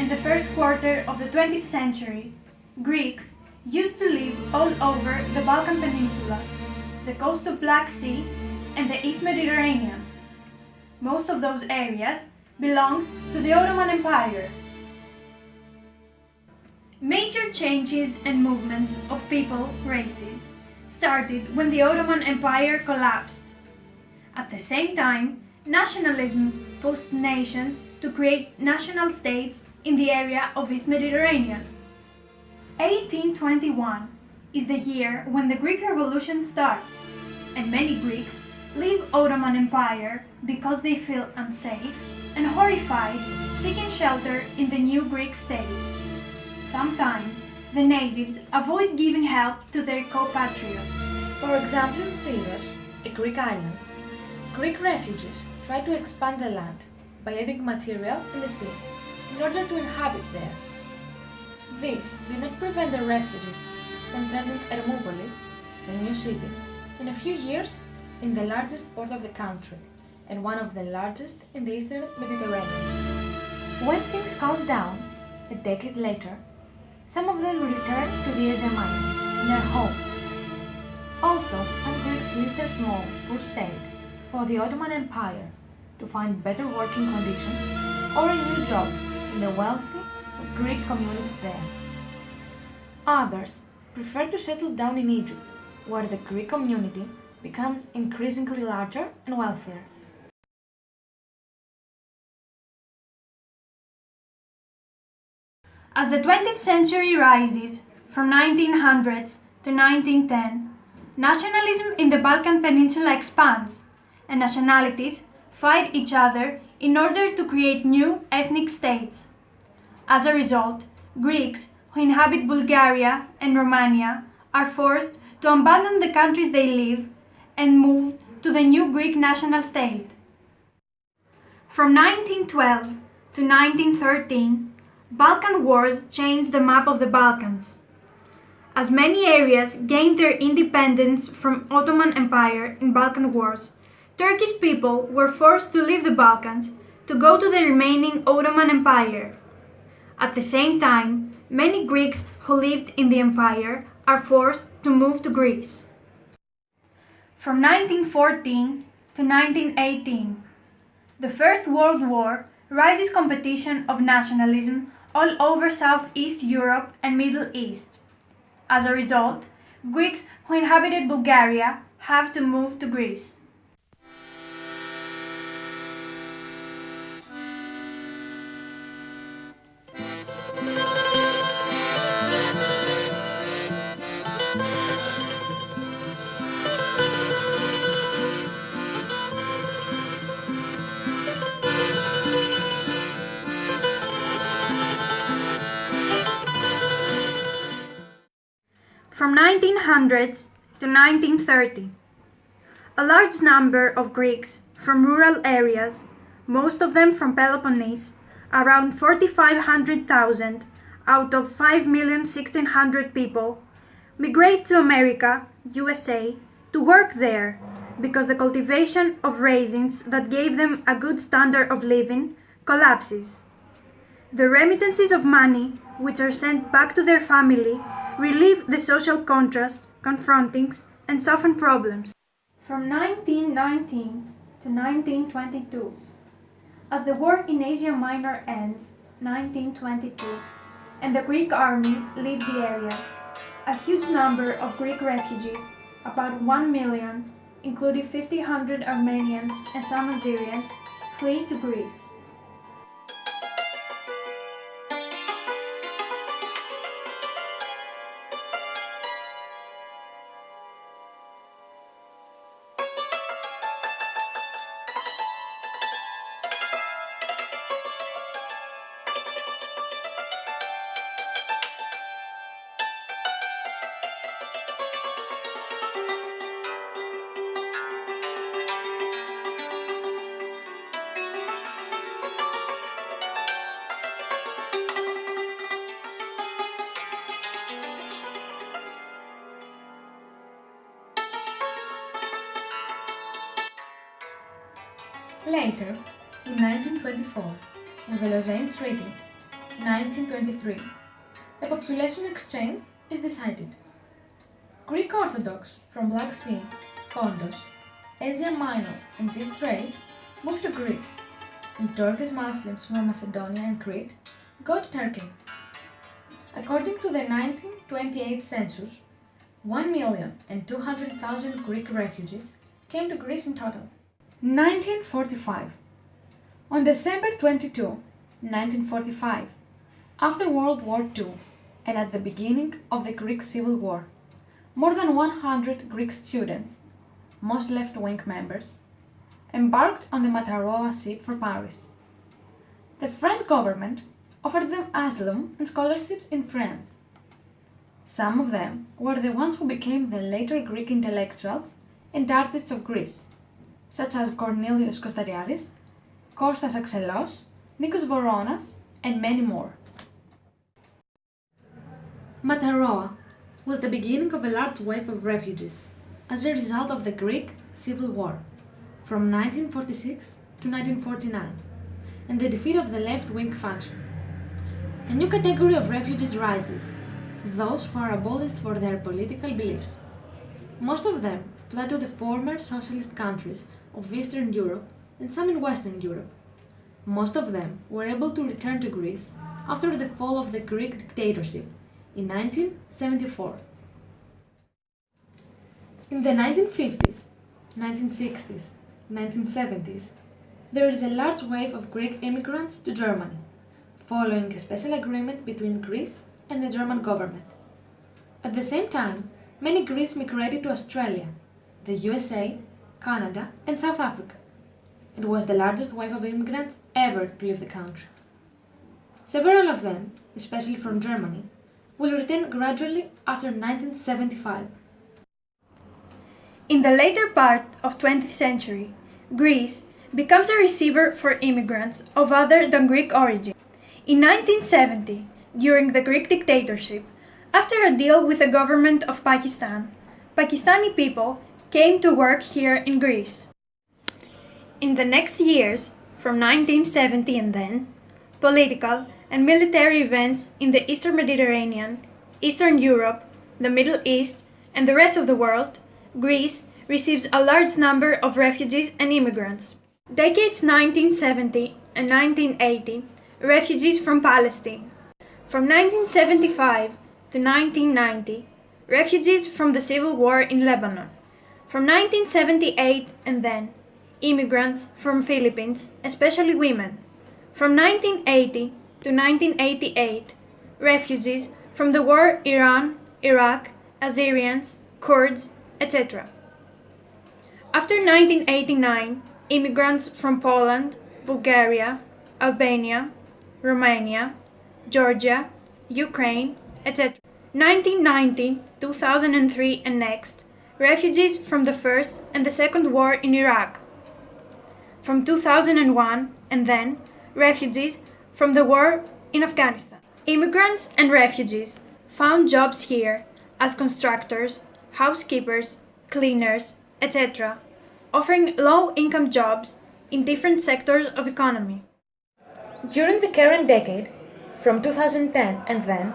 and the first quarter of the 20th century, Greeks used to live all over the Balkan Peninsula, the coast of Black Sea, and the East Mediterranean. Most of those areas belonged to the Ottoman Empire. Major changes and movements of people, races, started when the Ottoman Empire collapsed. At the same time, nationalism pushed nations to create national states in the area of East Mediterranean. 1821 is the year when the Greek Revolution starts, and many Greeks leave Ottoman Empire because they feel unsafe and horrified, seeking shelter in the new Greek state. Sometimes, the natives avoid giving help to their compatriots. For example, in Syros, a Greek island, Greek refugees try to expand the land by adding material in the sea in order to inhabit there. This did not prevent the refugees from turning Hermopolis, the new city, in a few years in the largest port of the country and one of the largest in the eastern Mediterranean. When things calmed down, a decade later, some of them returned to the Aegean Island, in their homes. Also, some Greeks left their small, poor state for the Ottoman Empire to find better working conditions or a new job in the wealthy Greek communities there. Others prefer to settle down in Egypt, where the Greek community becomes increasingly larger and wealthier. As the 20th century rises, from 1900s to 1910, nationalism in the Balkan Peninsula expands, and nationalities fight each other in order to create new ethnic states. As a result, Greeks who inhabit Bulgaria and Romania are forced to abandon the countries they live and move to the new Greek national state. From 1912 to 1913, Balkan Wars changed the map of the Balkans. As many areas gained their independence from Ottoman Empire in Balkan Wars, Turkish people were forced to leave the Balkans to go to the remaining Ottoman Empire. At the same time, many Greeks who lived in the empire are forced to move to Greece. From 1914 to 1918, the First World War raises competition of nationalism all over Southeast Europe and Middle East. As a result, Greeks who inhabited Bulgaria have to move to Greece. From 1900s to 1930, a large number of Greeks from rural areas, most of them from Peloponnese, around 4,500,000 out of 5,160,000 people, migrate to America, USA, to work there because the cultivation of raisins that gave them a good standard of living collapses. The remittances of money, which are sent back to their family, relieve the social contrast, confrontings, and soften problems. From 1919 to 1922, as the war in Asia Minor ends, 1922, and the Greek army leave the area, a huge number of Greek refugees, about 1 million, including 5,000 Armenians and some Assyrians, flee to Greece. Later, in 1924, with the Lausanne Treaty, 1923. A population exchange is decided. Greek Orthodox from Black Sea, Pontus, Asia Minor and East Thrace move to Greece, and Turkish Muslims from Macedonia and Crete go to Turkey. According to the 1928 census, 1,200,000 Greek refugees came to Greece in total. 1945. On December 22, 1945, after World War II and at the beginning of the Greek Civil War, more than 100 Greek students, most left-wing members, embarked on the Mataroa ship for Paris. The French government offered them asylum and scholarships in France. Some of them were the ones who became the later Greek intellectuals and artists of Greece, such as Cornelios Kostariadis, Kostas Axelos, Nikos Voronas, and many more. Mataroa was the beginning of a large wave of refugees as a result of the Greek Civil War from 1946 to 1949 and the defeat of the left-wing faction. A new category of refugees rises, those who are abolished for their political beliefs. Most of them fled to the former socialist countries of Eastern Europe and some in Western Europe. Most of them were able to return to Greece after the fall of the Greek dictatorship in 1974. In the 1950s, 1960s, 1970s, there is a large wave of Greek immigrants to Germany, following a special agreement between Greece and the German government. At the same time, many Greeks migrated to Australia, the USA, Canada, and South Africa. It was the largest wave of immigrants ever to leave the country. Several of them, especially from Germany, will return gradually after 1975. In the later part of 20th century, Greece becomes a receiver for immigrants of other than Greek origin. In 1970, during the Greek dictatorship, after a deal with the government of Pakistan, Pakistani people came to work here in Greece. In the next years, from 1970 and then, political and military events in the Eastern Mediterranean, Eastern Europe, the Middle East, and the rest of the world, Greece receives a large number of refugees and immigrants. Decades 1970 and 1980, refugees from Palestine. From 1975 to 1990, refugees from the civil war in Lebanon. From 1978 and then, immigrants from Philippines, especially women. From 1980 to 1988, refugees from the war Iran, Iraq, Assyrians, Kurds, etc. After 1989, immigrants from Poland, Bulgaria, Albania, Romania, Georgia, Ukraine, etc. 1990, 2003 and next, refugees from the First and the Second War in Iraq. From 2001 and then, refugees from the war in Afghanistan. Immigrants and refugees found jobs here as constructors, housekeepers, cleaners, etc., offering low-income jobs in different sectors of economy. During the current decade, from 2010 and then,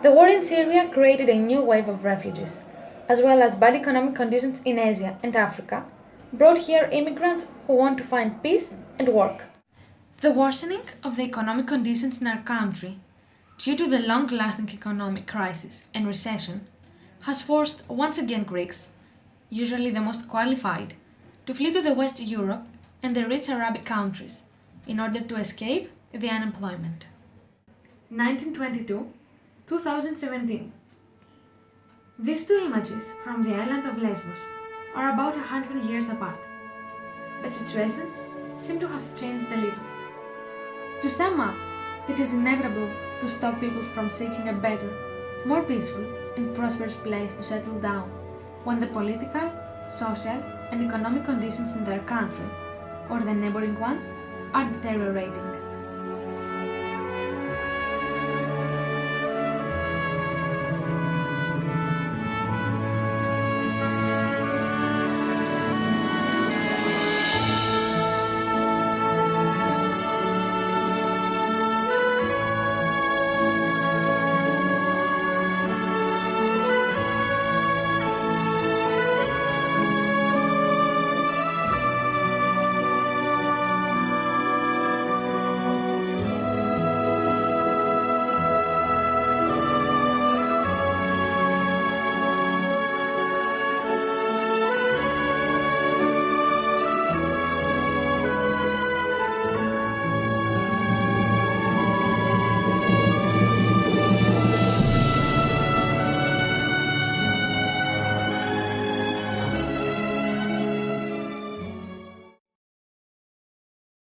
the war in Syria created a new wave of refugees, as well as bad economic conditions in Asia and Africa, brought here immigrants who want to find peace and work. The worsening of the economic conditions in our country, due to the long-lasting economic crisis and recession, has forced once again Greeks, usually the most qualified, to flee to the West Europe and the rich Arabic countries in order to escape the unemployment. 1922-2017. These two images from the island of Lesbos are about 100 years apart, but situations seem to have changed a little. To sum up, it is inevitable to stop people from seeking a better, more peaceful and prosperous place to settle down when the political, social and economic conditions in their country or the neighboring ones are deteriorating.